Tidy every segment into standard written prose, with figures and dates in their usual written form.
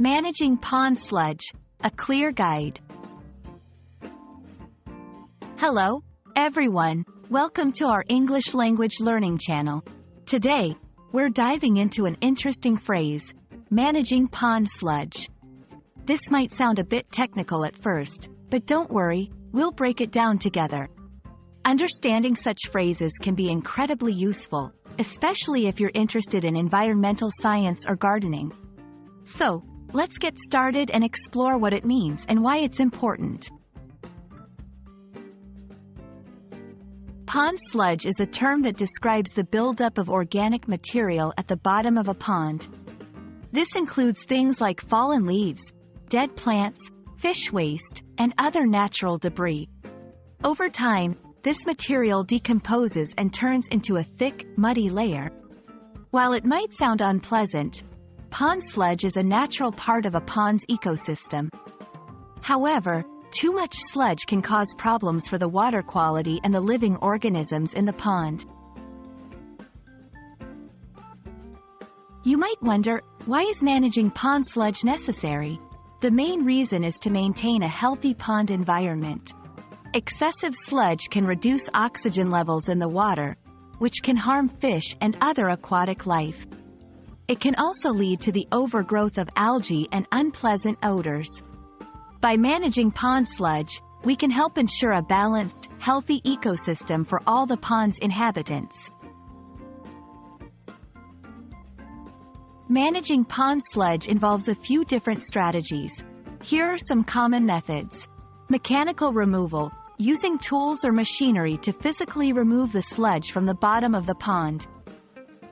Managing pond sludge, a clear guide. Hello, everyone. Welcome to our English language learning channel. Today, we're diving into an interesting phrase, managing pond sludge. This might sound a bit technical at first, but don't worry, we'll break it down together. Understanding such phrases can be incredibly useful, especially if you're interested in environmental science or gardening. So, let's get started and explore what it means and why it's important. Pond sludge is a term that describes the buildup of organic material at the bottom of a pond. This includes things like fallen leaves, dead plants, fish waste, and other natural debris. Over time, this material decomposes and turns into a thick, muddy layer. While it might sound unpleasant, pond sludge is a natural part of a pond's ecosystem. However, too much sludge can cause problems for the water quality and the living organisms in the pond. You might wonder, why is managing pond sludge necessary? The main reason is to maintain a healthy pond environment. Excessive sludge can reduce oxygen levels in the water, which can harm fish and other aquatic life. It can also lead to the overgrowth of algae and unpleasant odors. By managing pond sludge, we can help ensure a balanced, healthy ecosystem for all the pond's inhabitants. Managing pond sludge involves a few different strategies. Here are some common methods. Mechanical removal, using tools or machinery to physically remove the sludge from the bottom of the pond.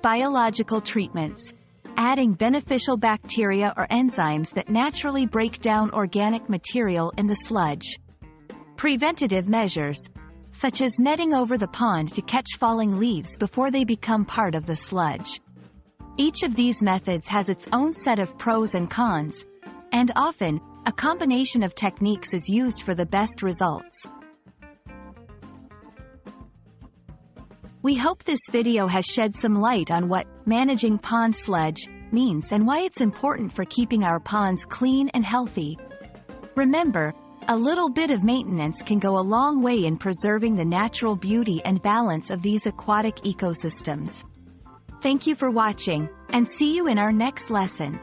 Biological treatments, adding beneficial bacteria or enzymes that naturally break down organic material in the sludge. Preventative measures, such as netting over the pond to catch falling leaves before they become part of the sludge. Each of these methods has its own set of pros and cons, and often, a combination of techniques is used for the best results. We hope this video has shed some light on what managing pond sludge means and why it's important for keeping our ponds clean and healthy. Remember, a little bit of maintenance can go a long way in preserving the natural beauty and balance of these aquatic ecosystems. Thank you for watching, and see you in our next lesson.